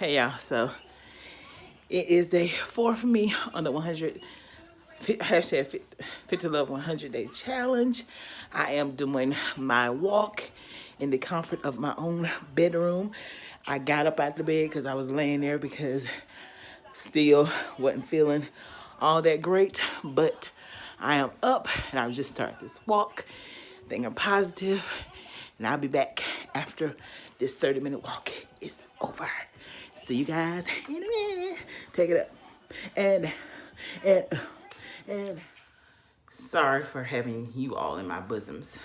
Hey y'all, so it is day 4 for me on the 100 hashtag Fit to Love 100 day challenge. I am doing my walk in the comfort of my own bedroom. I got up out the bed because I was laying there because still wasn't feeling all that great, but I am up and I've just started this walk, thinking positive, and I'll be back after this 30-minute walk is over. See you guys in a minute. Take it up. And, and, and sorry for having you all in my bosoms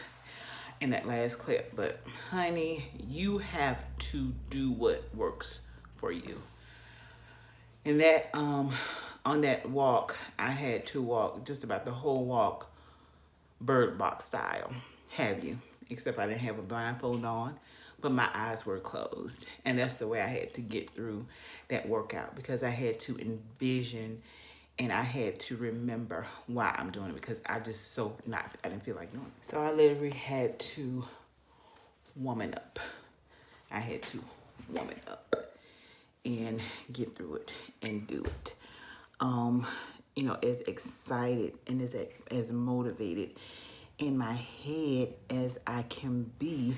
in that last clip, but honey, you have to do what works for you. And that on that walk, I had to walk just about the whole walk bird box style. Have you? Except I didn't have a blindfold on, but my eyes were closed. And that's the way I had to get through that workout, because I had to envision and I had to remember why I'm doing it, because I didn't feel like doing it. So I literally had to woman up. I had to woman up and get through it and do it. As excited and as motivated in my head as I can be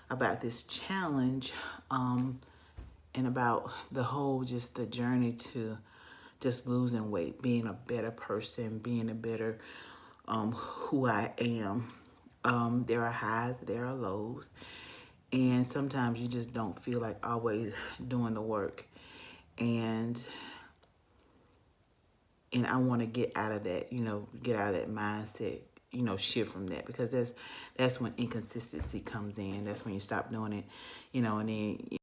about this challenge, and about the whole, just the journey to just losing weight, being a better person, being a better who I am. There are highs, there are lows, and sometimes you just don't feel like always doing the work. And I want to get out of that, get out of that mindset, shift from that, because that's when inconsistency comes in. That's when you stop doing it, and then you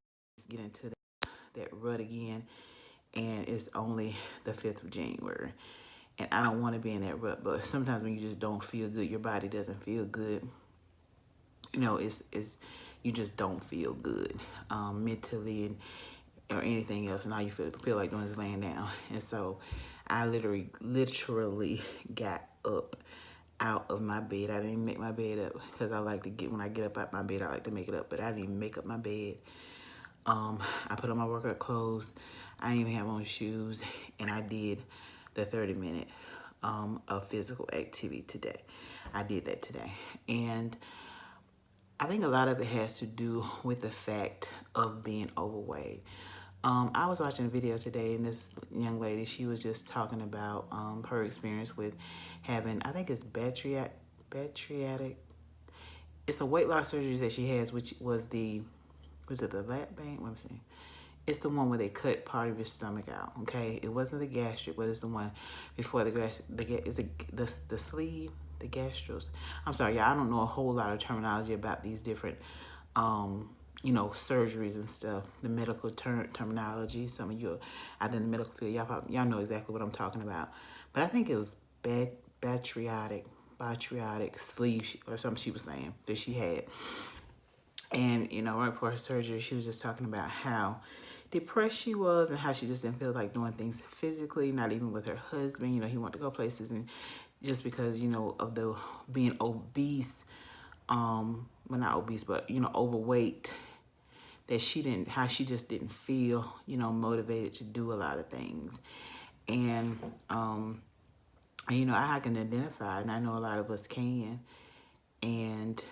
get into that rut again, and it's only the 5th of January. And I don't want to be in that rut, but sometimes when you just don't feel good, your body doesn't feel good, it's you just don't feel good mentally and or anything else, and all you feel like doing is laying down. And so I literally got up out of my bed. I didn't even make my bed up, because when I get up out my bed, I like to make it up, but I didn't even make up my bed. I put on my workout clothes. I didn't even have on shoes, and I did the 30-minute of physical activity today. I did that today. And I think a lot of it has to do with the fact of being overweight. I was watching a video today, and this young lady, she was just talking about her experience with having, I think it's bariatric. It's a weight loss surgery that she has, which was the lap band? What am I saying? It's the one where they cut part of your stomach out, okay? It wasn't the gastric, but it's the one before the sleeve, the gastros. I'm sorry, y'all, I don't know a whole lot of terminology about these different surgeries and stuff, the medical terminology. Some of you, I think the medical field, y'all know exactly what I'm talking about. But I think it was bariatric sleeve or something she was saying that she had. And, right before her surgery, she was just talking about how depressed she was and how she just didn't feel like doing things physically, not even with her husband. He wanted to go places, and just because, of the being obese, well, not obese, but, overweight, that she just didn't feel, motivated to do a lot of things. And, I can identify, and I know a lot of us can, and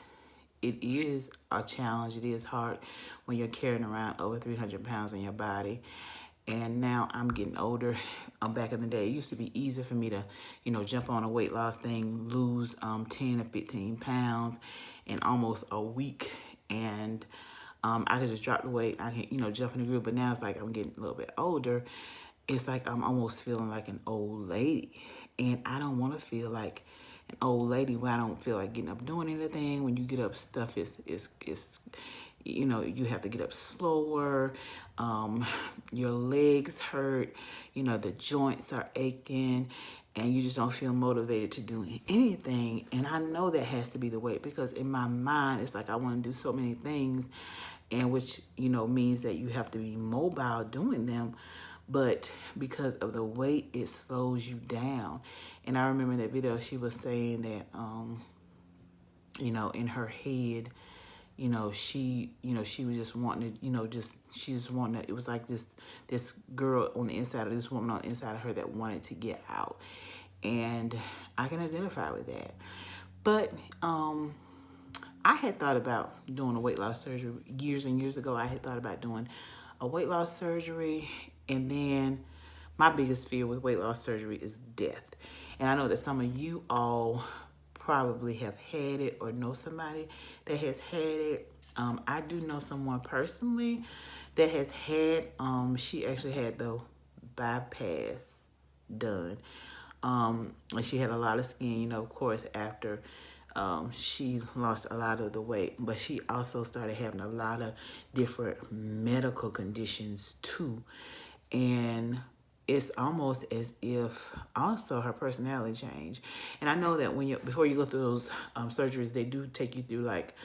it is a challenge. It is hard when you're carrying around over 300 pounds in your body. And now I'm getting older. Back in the day, it used to be easy for me to, jump on a weight loss thing, lose 10 or 15 pounds in almost a week. And I could just drop the weight. I can, jump in the groove. But now it's like I'm getting a little bit older. It's like I'm almost feeling like an old lady. And I don't want to feel like an old lady where I don't feel like getting up doing anything. When you get up, stuff is you have to get up slower. Your legs hurt. The joints are aching, and you just don't feel motivated to do anything. And I know that has to be the weight, because in my mind, it's like I want to do so many things, and which, means that you have to be mobile doing them. But because of the weight, it slows you down. And I remember in that video, she was saying that, in her head, she was just wanting to, she just wanted to, it was like this girl on the inside of this woman on the inside of her that wanted to get out. And I can identify with that. But I had thought about doing a weight loss surgery years and years ago. I had thought about doing a weight loss surgery, and then my biggest fear with weight loss surgery is death. And I know that some of you all probably have had it or know somebody that has had it. I do know someone personally that has had, she actually had the bypass done. And she had a lot of skin, of course, after she lost a lot of the weight, but she also started having a lot of different medical conditions too. And it's almost as if also her personality changed. And I know that before you go through those surgeries, they do take you through like,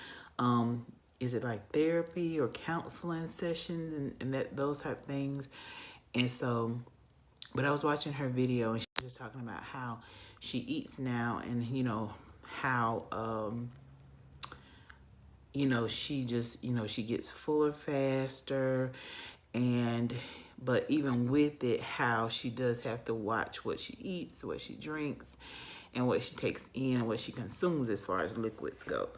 is it like therapy or counseling sessions and those type of things. And so, but I was watching her video and she was just talking about how she eats now, and how she just she gets fuller faster, but even with it, how she does have to watch what she eats, what she drinks, and what she takes in and what she consumes as far as liquids go.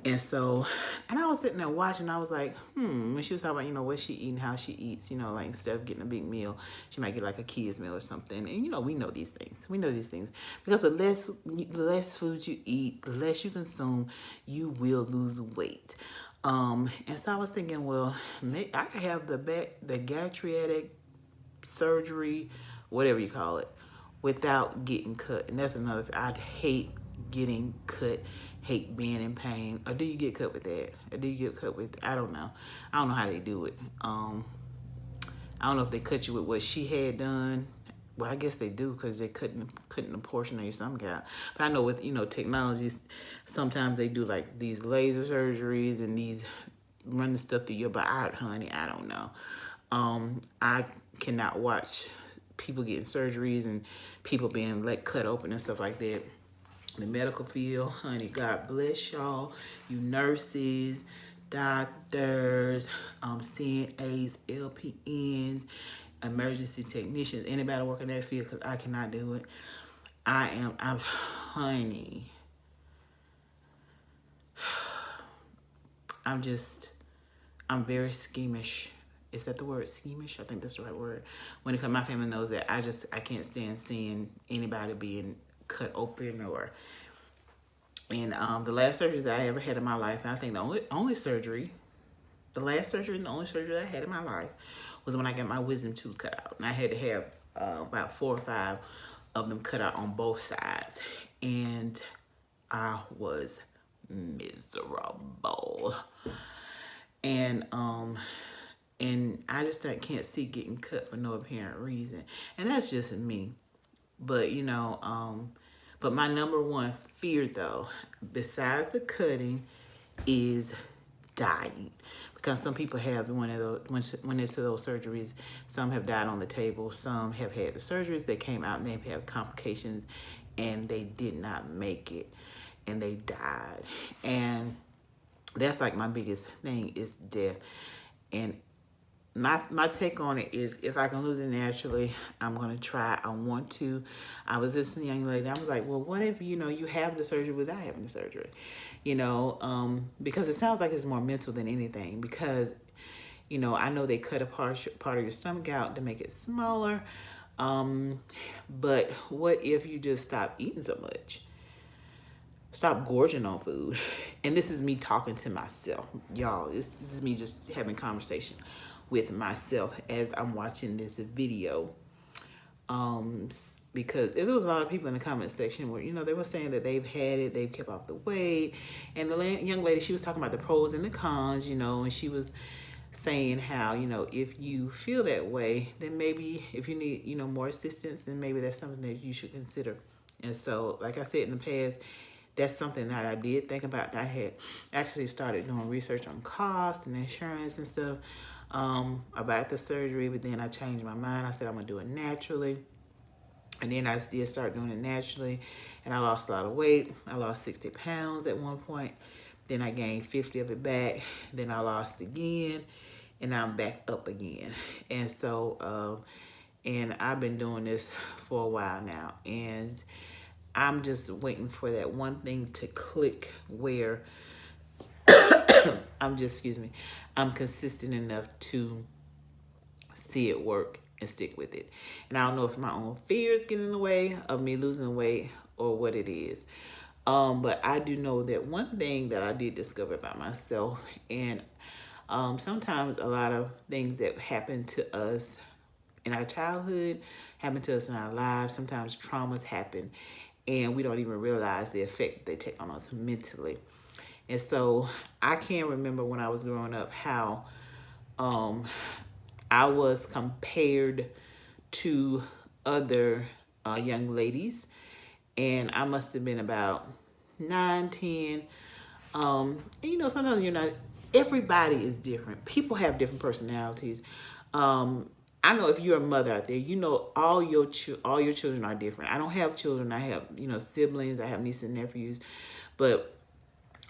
And so, and I was sitting there watching, I was like, when she was talking about, what she eating, how she eats, like instead of getting a big meal, she might get like a kid's meal or something. And, we know these things. We know these things. Because the less food you eat, the less you consume, you will lose weight. And so I was thinking, well, maybe I could have the geriatric surgery, whatever you call it, without getting cut. And that's another thing. I'd hate getting cut, hate being in pain. Or do you get cut with that? Or do you get cut with, I don't know. I don't know how they do it. I don't know if they cut you with what she had done. Well, I guess they do, because they couldn't apportion you some kind. But I know with, technologies, sometimes they do like these laser surgeries and these running stuff through your body. Honey, I don't know. I cannot watch people getting surgeries and people being cut open and stuff like that. The medical field, honey, God bless y'all. You nurses, doctors, CNAs, LPNs, emergency technicians, anybody working in that field, because I cannot do it. Honey, I'm very schemish. Is that the word, schemish? I think that's the right word. When it comes, my family knows that I can't stand seeing anybody being cut open and the last surgery that I ever had in my life, and I think the only surgery, the last surgery and the only surgery that I had in my life was when I got my wisdom tooth cut out. And I had to have about 4 or 5 of them cut out on both sides. And I was miserable. And I just can't see getting cut for no apparent reason. And that's just me. But, but my number one fear, though, besides the cutting, is dying. Because some people have one of those, when it's to those surgeries, some have died on the table. Some have had the surgeries, they came out and they've had complications and they did not make it and they died. And that's like my biggest thing is death. And my take on it is, if I can lose it naturally, I'm going to try. I want to. I was listening to a young lady. I was like, well, what if, you have the surgery without having the surgery? Because it sounds like it's more mental than anything. Because, I know they cut a part of your stomach out to make it smaller. But what if you just stop eating so much? Stop gorging on food. And this is me talking to myself. Y'all, this is me just having conversation with myself as I'm watching this video. Because there was a lot of people in the comment section where, they were saying that they've had it, they've kept off the weight. And the young lady, she was talking about the pros and the cons, and she was saying how, if you feel that way, then maybe if you need, more assistance, then maybe that's something that you should consider. And so, like I said in the past, that's something that I did think about. I had actually started doing research on cost and insurance and stuff about the surgery, but then I changed my mind. I said I'm gonna do it naturally. And then I did start doing it naturally, and I lost a lot of weight. I lost 60 pounds at one point. Then I gained 50 of it back. Then I lost again, and I'm back up again. And so, and I've been doing this for a while now, and I'm just waiting for that one thing to click where excuse me, I'm consistent enough to see it work and stick with it. And I don't know if my own fears get in the way of me losing weight or what it is. But I do know that one thing that I did discover about myself, and sometimes a lot of things that happen to us in our childhood happen to us in our lives. Sometimes traumas happen and we don't even realize the effect they take on us mentally. And so I can't remember when I was growing up how I was compared to other young ladies. And I must have been about 9, 10. And you know, sometimes you're not, everybody is different. People have different personalities. I know if you're a mother out there, you know all your children are different. I don't have children. I have, you know, siblings. I have nieces and nephews. But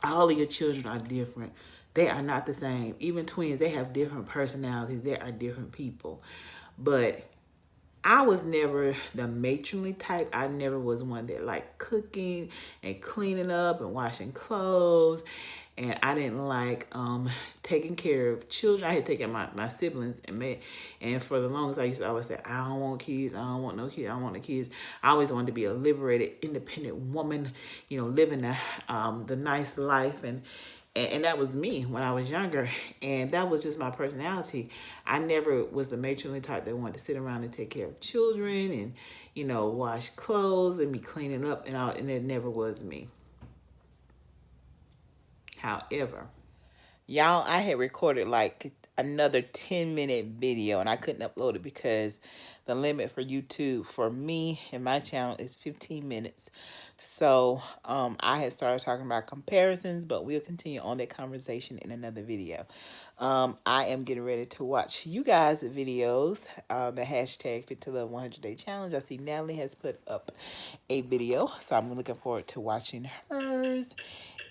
all of your children are different. They are not the same. Even twins, they have different personalities. They are different people. But I was never the matronly type. I never was one that liked cooking and cleaning up and washing clothes. And I didn't like taking care of children. I had taken my siblings and for the longest I used to always say, I don't want kids, I don't want no kids, I don't want no kids. I always wanted to be a liberated, independent woman, you know, living the nice life and that was me when I was younger. And that was just my personality. I never was the matronly type that wanted to sit around and take care of children and, you know, wash clothes and be cleaning up and all, and it never was me. However, y'all, I had recorded like another 10-minute video and I couldn't upload it because the limit for YouTube for me and my channel is 15 minutes. So I had started talking about comparisons, but we'll continue on that conversation in another video. I am getting ready to watch you guys' videos, the hashtag Fit to Love 100 Day Challenge. I see Natalie has put up a video, so I'm looking forward to watching hers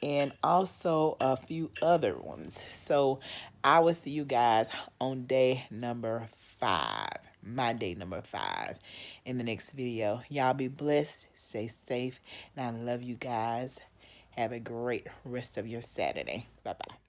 and also a few other ones. So I will see you guys on day number 5, my day number 5 in the next video. Y'all be blessed, stay safe, and I love you guys. Have a great rest of your Saturday. Bye-bye.